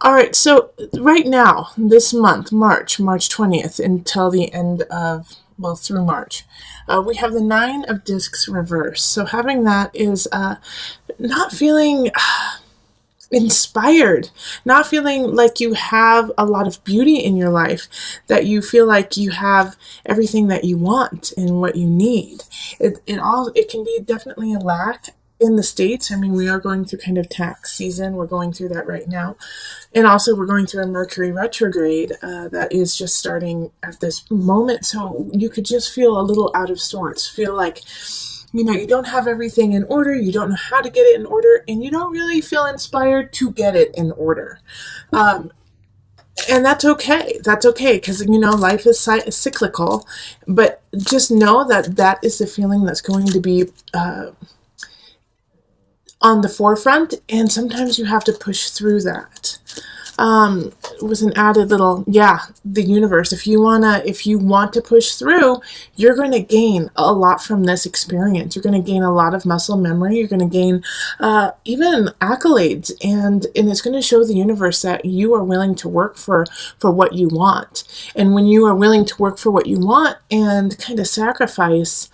All right, so right now, this month, March 20th, until the end of, well, through March, we have the Nine of Discs reverse. So having that is not feeling inspired, not feeling like you have a lot of beauty in your life, that you feel like you have everything that you want and what you need. It can be definitely a lack in the States. I mean, we are going through kind of tax season. We're going through that right now. And also, we're going through a Mercury retrograde that is just starting at this moment. So you could just feel a little out of sorts, feel like, you don't have everything in order, you don't know how to get it in order, and you don't really feel inspired to get it in order. Um, and that's okay. That's okay because, life is cyclical. But just know that that is the feeling that's going to be on the forefront, and sometimes you have to push through that. With an added little, the universe. If you want to push through, you're going to gain a lot from this experience. You're going to gain a lot of muscle memory. You're going to gain even accolades, and it's going to show the universe that you are willing to work for what you want. And when you are willing to work for what you want and kind of sacrifice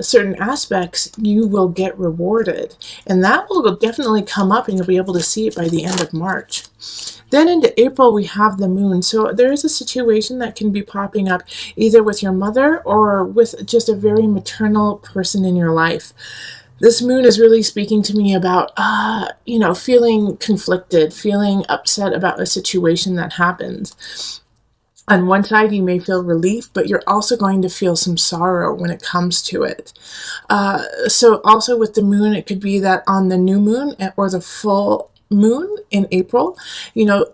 certain aspects, you will get rewarded, and that will definitely come up, and you'll be able to see it by the end of March. Then into April, we have the moon. So there is a situation that can be popping up either with your mother or with just a very maternal person in your life. This moon is really speaking to me about, feeling conflicted, feeling upset about a situation that happens. On one side, you may feel relief, but you're also going to feel some sorrow when it comes to it. So also with the moon, it could be that on the new moon or the full moon in April,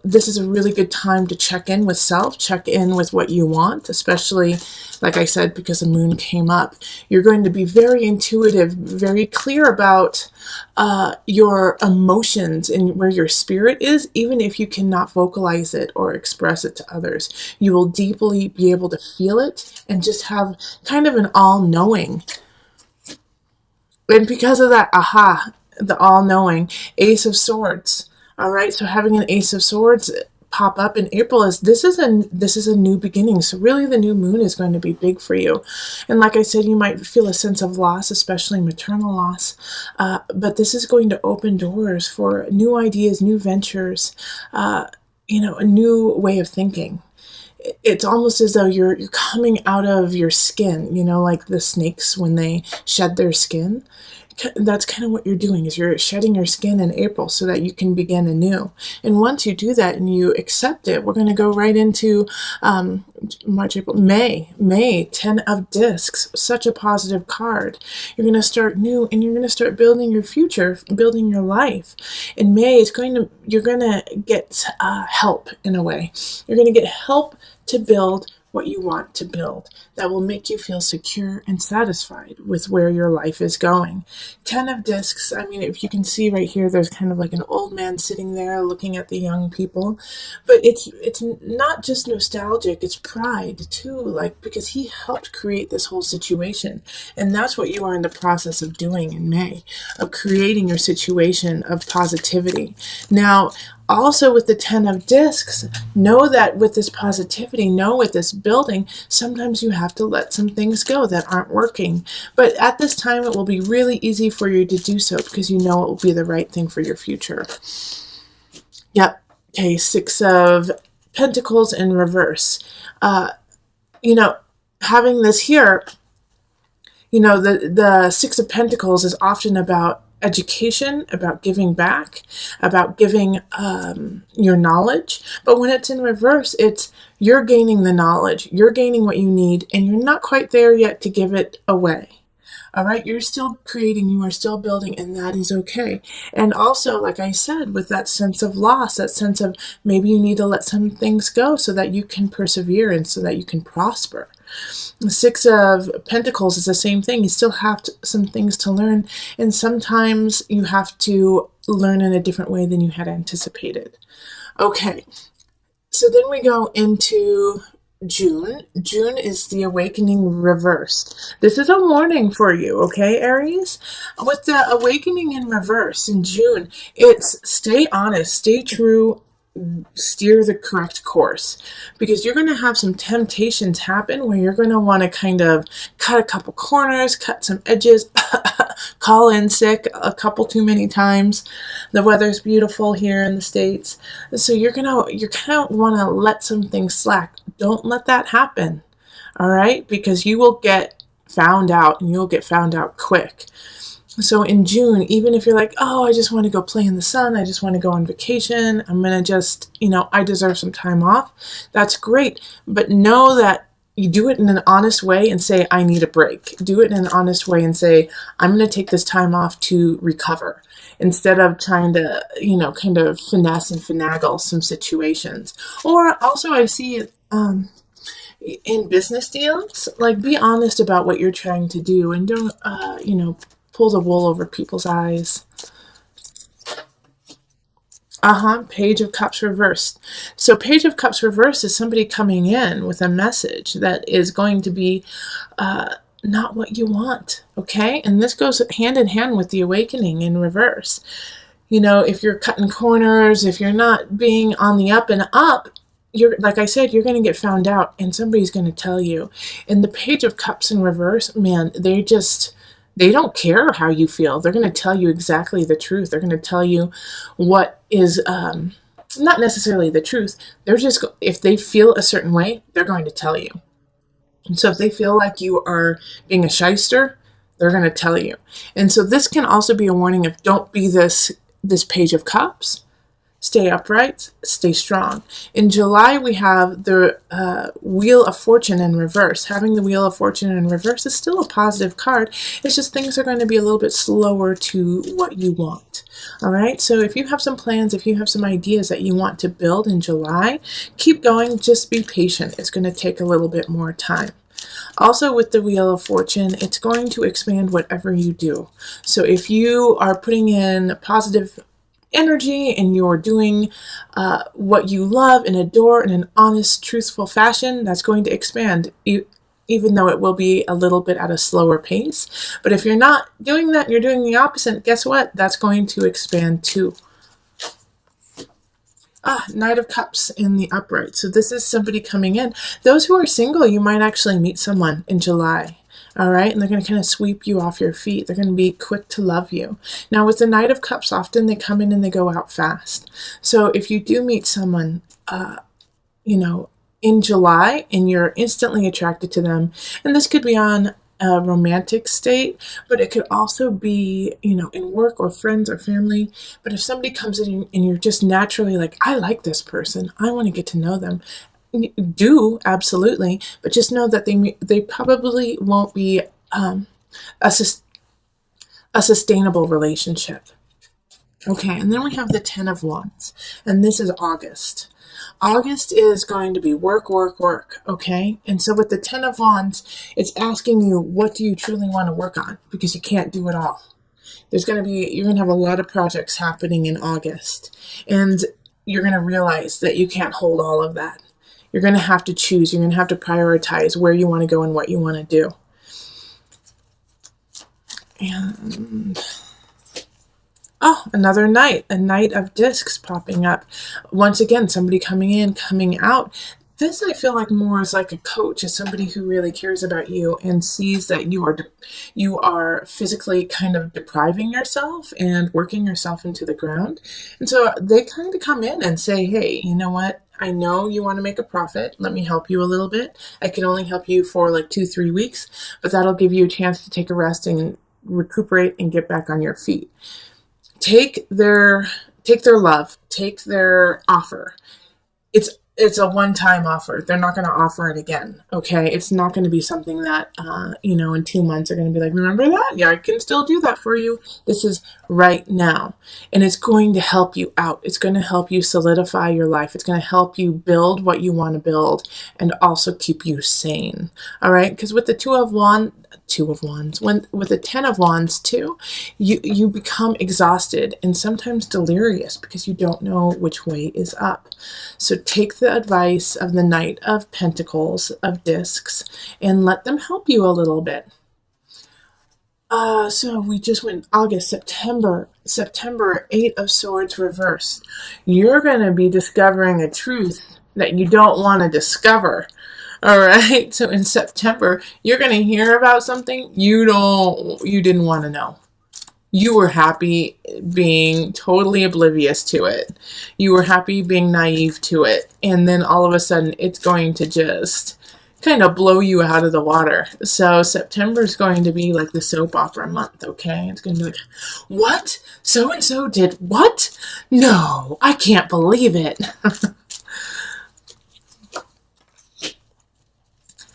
this is a really good time to check in with self, check in with what you want, especially, like I said, because the moon came up. You're going to be very intuitive, very clear about your emotions and where your spirit is, even if you cannot vocalize it or express it to others. You will deeply be able to feel it and just have kind of an all-knowing. And because of that, the all-knowing, Ace of Swords. All right, so having an Ace of Swords pop up in April this is a new beginning. So really, the new moon is going to be big for you. And like I said, you might feel a sense of loss, especially maternal loss. But this is going to open doors for new ideas, new ventures, a new way of thinking. It's almost as though you're coming out of your skin, like the snakes when they shed their skin. That's kind of what you're doing, is you're shedding your skin in April so that you can begin anew. And once you do that and you accept it, we're going to go right into March, April, May, 10 of Discs, such a positive card. You're going to start new, and you're going to start building your future, building your life. In May, you're going to get help in a way. You're going to get help to build what you want to build that will make you feel secure and satisfied with where your life is going. 10 of Discs, I mean, if you can see right here, there's kind of like an old man sitting there looking at the young people. But it's not just nostalgic, it's pride too, like, because he helped create this whole situation. And that's what you are in the process of doing in May, of creating your situation of positivity. Now, also with the 10 of Discs, know that with this positivity, with this building, sometimes you have to let some things go that aren't working. But at this time, it will be really easy for you to do so because you know it will be the right thing for your future. Yep. Okay, 6 of Pentacles in reverse. Having this here, the 6 of Pentacles is often about education, about giving back, about giving your knowledge. But when it's in reverse, it's you're gaining the knowledge, you're gaining what you need, and you're not quite there yet to give it away. All right, you're still creating, you are still building, and that is okay. And also, like I said, with that sense of loss, that sense of maybe you need to let some things go so that you can persevere and so that you can prosper. The 6 of Pentacles is the same thing. You still have some things to learn, and sometimes you have to learn in a different way than you had anticipated. Okay, so then we go into June. June is the awakening reversed. This is a warning for you, okay, Aries? With the awakening in reverse in June, it's stay honest, stay true, steer the correct course, because you're going to have some temptations happen where you're going to want to kind of cut a couple corners, cut some edges, call in sick a couple too many times. The weather's beautiful here in the States, so you're going to want to let some things slack. Don't let that happen. All right, because you will get found out, and you'll get found out quick. So in June, even if you're like, oh, I just want to go play in the sun, I just want to go on vacation, I'm going to just, I deserve some time off. That's great. But know that you do it in an honest way and say, I need a break. Do it in an honest way and say, I'm going to take this time off to recover, instead of trying to, kind of finesse and finagle some situations. Or also I see it, in business deals, like, be honest about what you're trying to do, and don't, pull the wool over people's eyes. Page of Cups reversed. So Page of Cups reversed is somebody coming in with a message that is going to be not what you want, okay? And this goes hand in hand with the awakening in reverse. If you're cutting corners, if you're not being on the up and up, like I said, you're going to get found out, and somebody's going to tell you. And the Page of Cups in reverse, man, they don't care how you feel. They're going to tell you exactly the truth. They're going to tell you what is not necessarily the truth. They're just, if they feel a certain way, they're going to tell you. And so if they feel like you are being a shyster, they're going to tell you. And so this can also be a warning of, don't be this Page of Cups. Stay upright, stay strong. In July, we have the Wheel of Fortune in reverse. Having the Wheel of Fortune in reverse is still a positive card. It's just things are going to be a little bit slower to what you want. All right, so if you have some plans, if you have some ideas that you want to build in July, keep going. Just be patient. It's going to take a little bit more time. Also, with the Wheel of Fortune, it's going to expand whatever you do. So if you are putting in positive energy and you're doing what you love and adore in an honest, truthful fashion, that's going to expand, even though it will be a little bit at a slower pace. But if you're not doing that, you're doing the opposite, guess what? That's going to expand too. Knight of Cups in the upright. So this is somebody coming in. Those who are single, you might actually meet someone in July. All right, and they're going to kind of sweep you off your feet. They're going to be quick to love you. Now, with the Knight of Cups, often they come in and they go out fast. So if you do meet someone, in July, and you're instantly attracted to them, and this could be on a romantic state, but it could also be, in work or friends or family. But if somebody comes in and you're just naturally like, I like this person, I want to get to know them, do, absolutely, but just know that they probably won't be a sustainable relationship. Okay, and then we have the 10 of Wands, and this is August. August is going to be work, work, work, okay? And so with the 10 of Wands, it's asking you, what do you truly want to work on? Because you can't do it all. You're going to have a lot of projects happening in August, and you're going to realize that you can't hold all of that. You're going to have to choose. You're going to have to prioritize where you want to go and what you want to do. And another knight, a Knight of Discs popping up. Once again, somebody coming in, coming out. This I feel like more is like a coach, is somebody who really cares about you and sees that you are physically kind of depriving yourself and working yourself into the ground. And so they kind of come in and say, hey, you know what? I know you want to make a profit. Let me help you a little bit. I can only help you for like 2-3 weeks, but that'll give you a chance to take a rest and recuperate and get back on your feet. Take their love, take their offer. It's a one-time offer. They're not going to offer it again, okay? It's not going to be something that, in 2 months they're going to be like, remember that? Yeah, I can still do that for you. This is right now. And it's going to help you out. It's going to help you solidify your life. It's going to help you build what you want to build and also keep you sane, all right? Because with the Two of Wands, with the 10 of Wands too, you become exhausted and sometimes delirious because you don't know which way is up. So take the advice of the Knight of Pentacles, of Discs, and let them help you a little bit. So we just went August, September, Eight of Swords reversed. You're going to be discovering a truth that you don't want to discover. All right. So in September, you're going to hear about something you didn't want to know. You were happy being totally oblivious to it. You were happy being naive to it. And then all of a sudden, it's going to just kind of blow you out of the water. So September is going to be like the soap opera month, okay? It's going to be like, what? So-and-so did what? No, I can't believe it.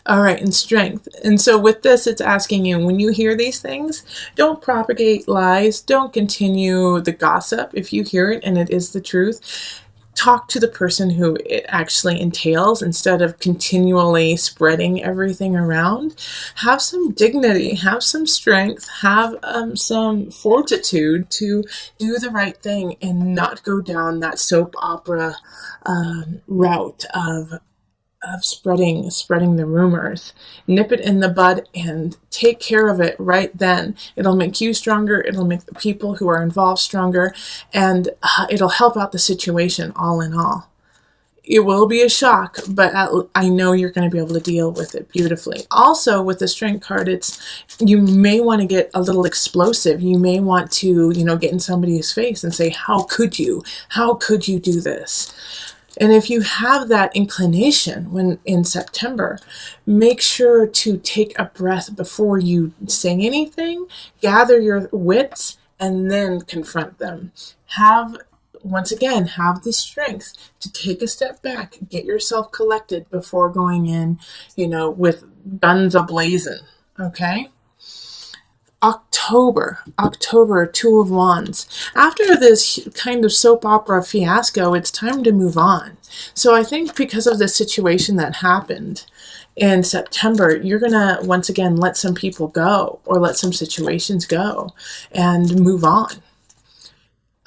All right, and strength. And so with this, it's asking you, when you hear these things, don't propagate lies. Don't continue the gossip. If you hear it and it is the truth, talk to the person who it actually entails instead of continually spreading everything around. Have some dignity, have some strength, have some fortitude to do the right thing and not go down that soap opera route of spreading the rumors. Nip it in the bud and take care of it right then. It'll make you stronger, it'll make the people who are involved stronger, and it'll help out the situation all in all. It will be a shock, but I know you're going to be able to deal with it beautifully. Also, with the strength card, you may want to get a little explosive. You may want to, get in somebody's face and say, how could you? How could you do this? And if you have that inclination when in September, make sure to take a breath before you say anything, gather your wits, and then confront them. Once again, have the strength to take a step back, get yourself collected before going in, with guns a-blazing, okay? October, Two of Wands. After this kind of soap opera fiasco, it's time to move on. So I think because of the situation that happened in September, you're going to, once again, let some people go or let some situations go and move on.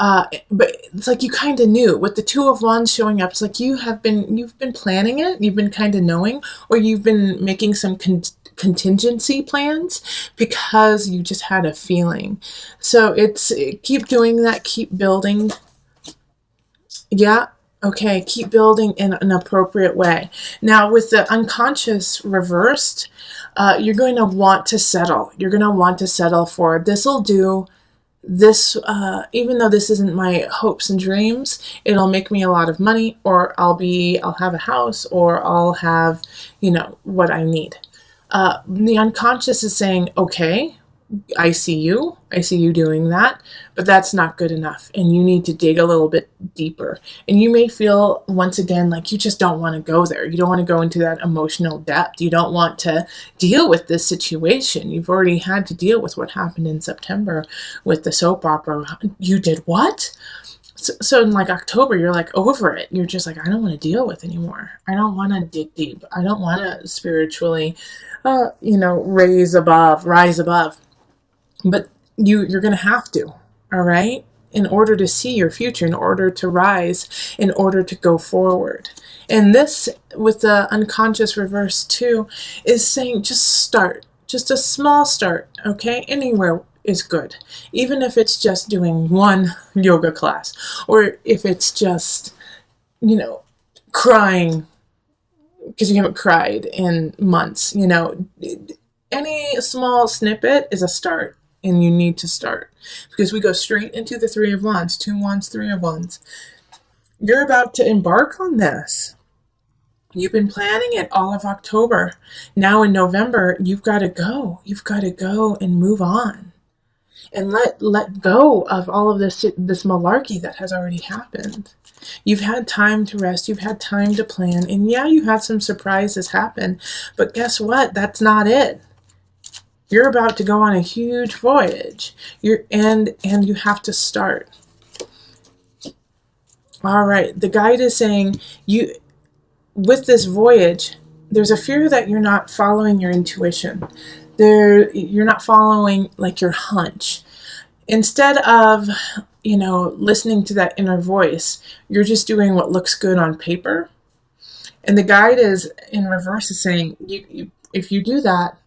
But it's like you kind of knew with the Two of Wands showing up. It's like you've been planning it. You've been kind of knowing, or you've been making some contingency plans because you just had a feeling. So keep doing that. Keep building. Yeah. Okay. Keep building in an appropriate way. Now with the unconscious reversed, you're going to want to settle. You're going to want to settle for this'll do. This, even though this isn't my hopes and dreams, it'll make me a lot of money, or I'll have a house, or I'll have, what I need. The unconscious is saying, okay, I see you doing that, but that's not good enough. And you need to dig a little bit deeper. And you may feel once again, like you just don't want to go there. You don't want to go into that emotional depth. You don't want to deal with this situation. You've already had to deal with what happened in September with the soap opera. You did what? So in like October, you're like over it. You're just like, I don't want to deal with anymore. I don't want to dig deep. I don't want to spiritually, rise above. But you're going to have to, all right? In order to see your future, in order to rise, in order to go forward. And this, with the unconscious reverse too, is saying just start. Just a small start, okay? Anywhere is good. Even if it's just doing one yoga class, or if it's just, crying because you haven't cried in months, any small snippet is a start. And you need to start, because we go straight into the Three of Wands, Two Wands, Three of Wands. You're about to embark on this. You've been planning it all of October. Now in November, you've got to go. You've got to go and move on, and let go of all of this malarkey that has already happened. You've had time to rest. You've had time to plan, and yeah, you had some surprises happen. But guess what? That's not it. You're about to go on a huge voyage. And you have to start. All right. The guide is saying with this voyage, there's a fear that you're not following your intuition. You're not following like your hunch. Instead of, listening to that inner voice, you're just doing what looks good on paper. And the guide is in reverse is saying, if you do that,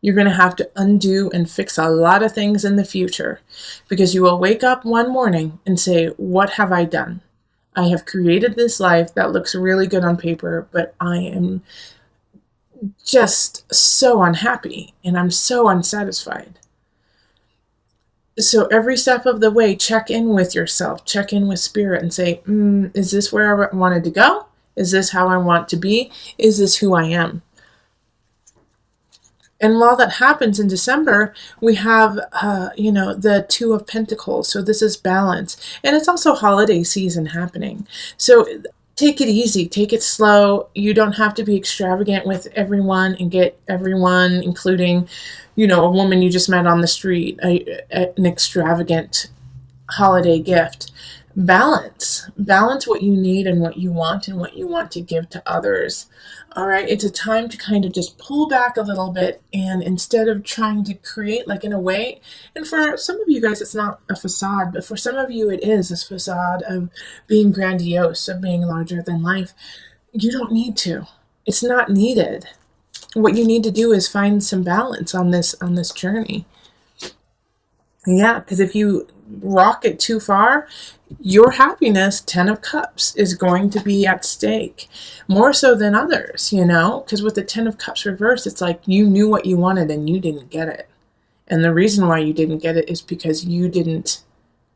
You're going to have to undo and fix a lot of things in the future, because you will wake up one morning and say, what have I done? I have created this life that looks really good on paper, but I am just so unhappy and I'm so unsatisfied. So every step of the way, check in with yourself, check in with spirit and say, is this where I wanted to go? Is this how I want to be? Is this who I am? And while that happens in December, we have, the Two of Pentacles. So this is balance. And it's also holiday season happening. So take it easy, take it slow. You don't have to be extravagant with everyone and get everyone, including, a woman you just met on the street, an extravagant holiday gift. Balance what you need and what you want to give to others. All right, it's a time to kind of just pull back a little bit, and instead of trying to create, like, in a way, and for some of you guys it's not a facade, but for some of you it is a facade of being grandiose, of being larger than life. You don't need to. It's not needed. What you need to do is find some balance on this journey. Yeah, because if you rock it too far, your happiness, 10 of Cups, is going to be at stake. More so than others, because with the 10 of Cups reversed, it's like you knew what you wanted and you didn't get it. And the reason why you didn't get it is because you didn't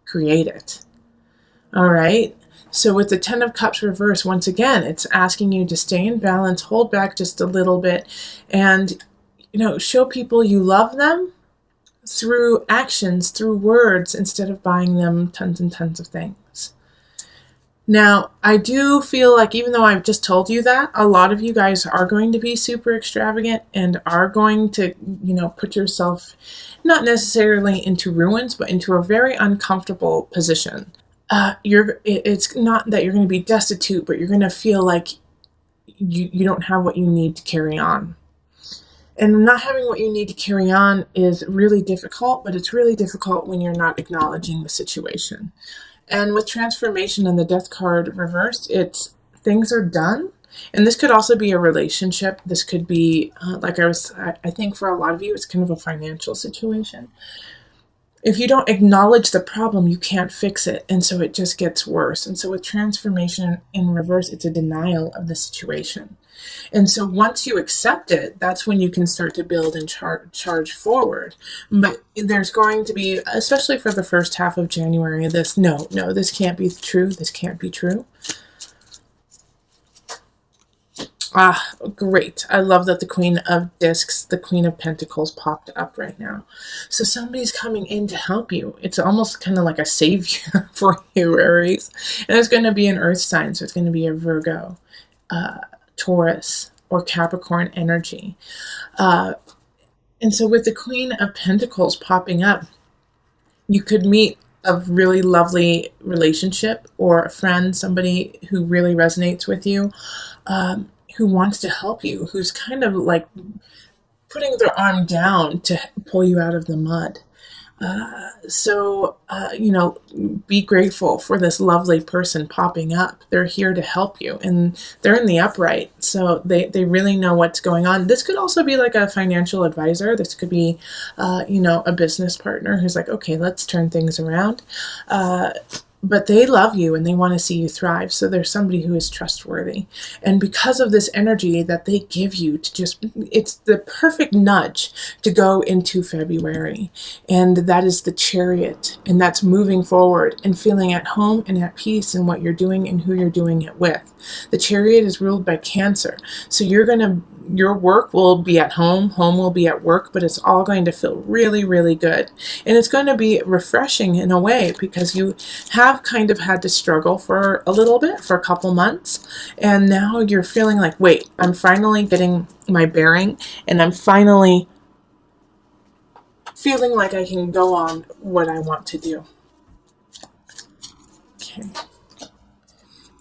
create it. All right? So with the 10 of Cups reversed, once again, it's asking you to stay in balance, hold back just a little bit, and, show people you love them through actions, through words, instead of buying them tons and tons of things. Now, I do feel like, even though I've just told you that, a lot of you guys are going to be super extravagant and are going to, put yourself not necessarily into ruins, but into a very uncomfortable position. It's not that you're going to be destitute, but you're going to feel like you don't have what you need to carry on. And not having what you need to carry on is really difficult, but it's really difficult when you're not acknowledging the situation. And with transformation and the Death card reversed, it's things are done. And this could also be a relationship. This could be, I think for a lot of you, it's kind of a financial situation. If you don't acknowledge the problem, you can't fix it. And so it just gets worse. And so with transformation in reverse, it's a denial of the situation. And so once you accept it, that's when you can start to build and charge forward. But there's going to be, especially for the first half of January, this can't be true. This can't be true. Ah, great. I love that the Queen of Discs, the Queen of Pentacles popped up right now. So somebody's coming in to help you. It's almost kind of like a savior for you, Aries. And it's going to be an earth sign, so it's going to be a Virgo, Taurus, or Capricorn energy. And so with the Queen of Pentacles popping up, you could meet a really lovely relationship or a friend, somebody who really resonates with you, who wants to help you, who's kind of like putting their arm down to pull you out of the mud. Be grateful for this lovely person popping up. They're here to help you, and they're in the upright, so they really know what's going on. This could also be like a financial advisor. This could be, a business partner who's like, okay, let's turn things around. But they love you and they want to see you thrive. So there's somebody who is trustworthy. And because of this energy that they give you it's the perfect nudge to go into February. And that is the Chariot. And that's moving forward and feeling at home and at peace in what you're doing and who you're doing it with. The Chariot is ruled by Cancer. So your work will be at home will be at work, but it's all going to feel really, really good. And it's going to be refreshing in a way, because you have kind of had to struggle for a little bit, for a couple months, and now you're feeling like, wait, I'm finally getting my bearing, and I'm finally feeling like I can go on what I want to do. Okay.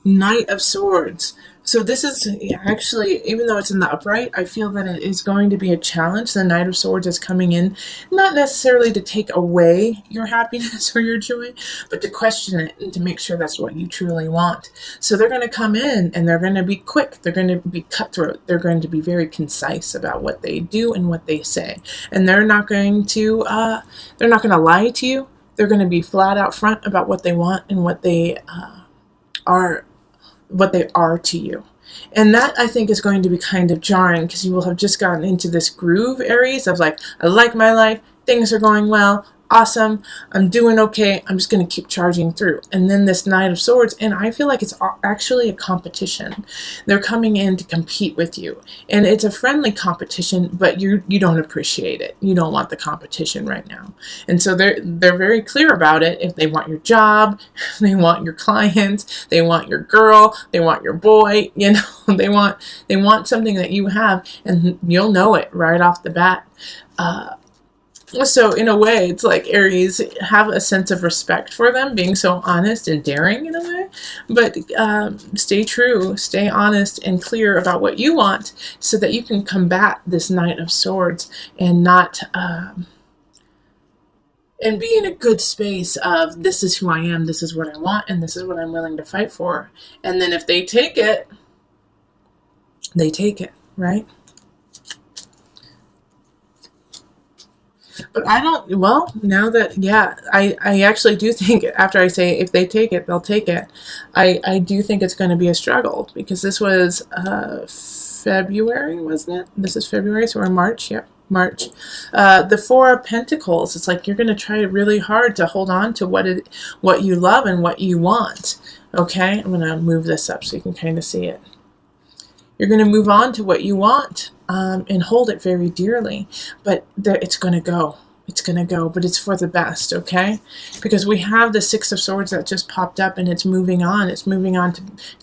Knight of Swords. So this is actually, even though it's in the upright, I feel that it is going to be a challenge. The Knight of Swords is coming in, not necessarily to take away your happiness or your joy, but to question it and to make sure that's what you truly want. So they're going to come in and they're going to be quick. They're going to be cutthroat. They're going to be very concise about what they do and what they say. And they're not going to lie to you. They're going to be flat out front about what they want and what they are to you. And that, I think, is going to be kind of jarring, because you will have just gotten into this groove, Aries, of like, I like my life, things are going well, awesome, I'm doing okay, I'm just going to keep charging through. And then this Knight of Swords, and I feel like it's actually a competition. They're coming in to compete with you. And it's a friendly competition, but you don't appreciate it. You don't want the competition right now. And so they're very clear about it. If they want your job, they want your clients, they want your girl, they want your boy, you know, they want something that you have, and you'll know it right off the bat. So in a way, it's like, Aries, have a sense of respect for them, being so honest and daring in a way, but stay true, stay honest and clear about what you want, so that you can combat this Knight of Swords and not, and be in a good space of, this is who I am, this is what I want, and this is what I'm willing to fight for. And then if they take it, they take it, right? But I don't, well, now that, yeah, I actually do think, after I say if they take it, they'll take it, I do think it's going to be a struggle, because this was February, wasn't it? This is February, so we're in March, yep. March. The Four of Pentacles, it's like you're going to try really hard to hold on to what you love and what you want, okay? I'm going to move this up so you can kind of see it. You're going to move on to what you want, and hold it very dearly. But it's going to go. It's going to go, but it's for the best, okay? Because we have the Six of Swords that just popped up, and it's moving on. It's moving on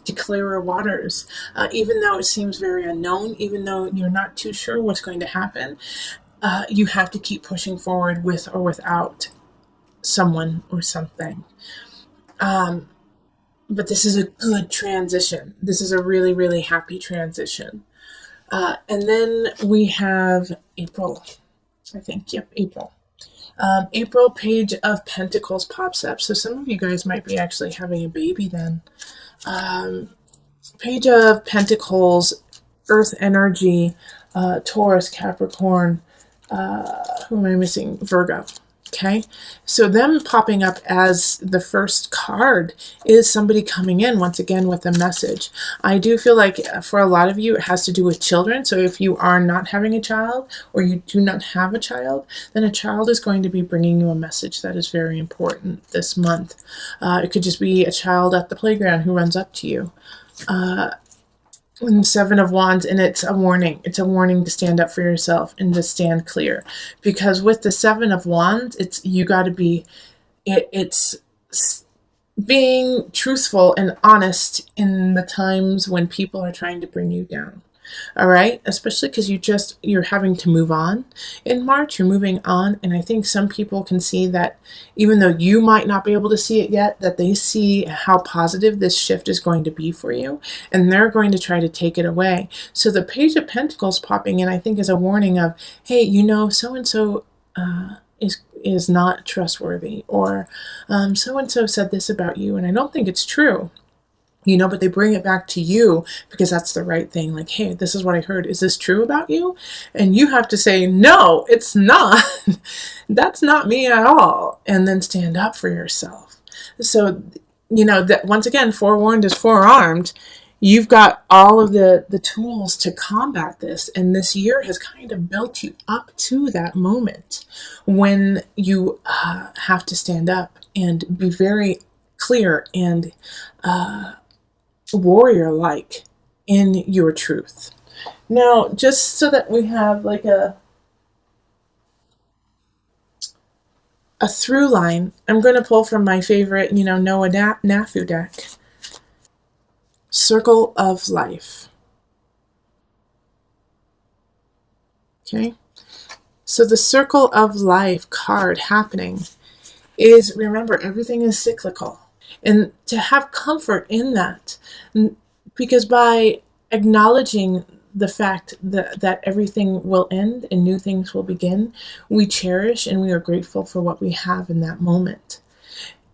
to clearer waters. Even though it seems very unknown, even though you're not too sure what's going to happen, you have to keep pushing forward with or without someone or something. But this is a good transition. This is a really, really happy transition. And then we have April, I think. Yep, April. April, Page of Pentacles pops up. So some of you guys might be actually having a baby then. Page of Pentacles, Earth energy, Taurus, Capricorn, who am I missing? Virgo. Okay, so them popping up as the first card is somebody coming in once again with a message. I do feel like for a lot of you it has to do with children. So if you are not having a child, or you do not have a child, then a child is going to be bringing you a message that is very important this month. It could just be a child at the playground who runs up to you. And Seven of Wands, and it's a warning. It's a warning to stand up for yourself and to stand clear. Because with the Seven of Wands, you got to be, it's being truthful and honest in the times when people are trying to bring you down. All right, especially because you're having to move on in March. You're moving on, and I think some people can see that, even though you might not be able to see it yet, that they see how positive this shift is going to be for you, and they're going to try to take it away. So the Page of Pentacles popping in, I think, is a warning of, hey, you know, so and so is not trustworthy, or so and so said this about you, and I don't think it's true. You know, but they bring it back to you because that's the right thing. Like, hey, this is what I heard. Is this true about you? And you have to say, no, it's not. That's not me at all. And then stand up for yourself. So, you know, that once again, forewarned is forearmed. You've got all of the tools to combat this. And this year has kind of built you up to that moment when you have to stand up and be very clear and warrior-like in your truth. Now, just so that we have like a through line, I'm going to pull from my favorite, you know, Noah Nafu deck. Circle of Life. Okay. So the Circle of Life card happening is, remember, everything is cyclical. And to have comfort in that, because by acknowledging the fact that everything will end and new things will begin, we cherish and we are grateful for what we have in that moment.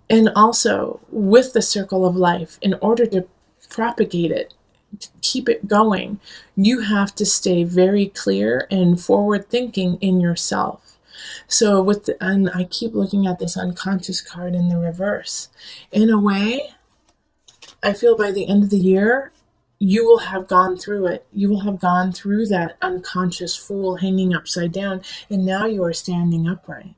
And also, with the circle of life, in order to propagate it, to keep it going, you have to stay very clear and forward thinking in yourself. So and I keep looking at this unconscious card in the reverse. In a way, I feel by the end of the year, you will have gone through it. You will have gone through that unconscious fool hanging upside down, and now you are standing upright.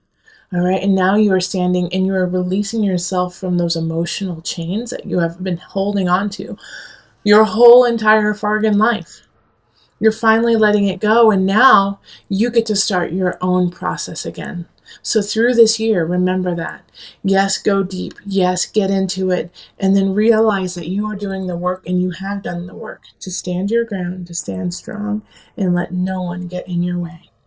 All right, and now you are standing and you are releasing yourself from those emotional chains that you have been holding on to your whole entire Fargan life. You're finally letting it go, and now you get to start your own process again. So through this year, remember that. Yes, go deep. Yes, get into it. And then realize that you are doing the work and you have done the work to stand your ground, to stand strong, and let no one get in your way.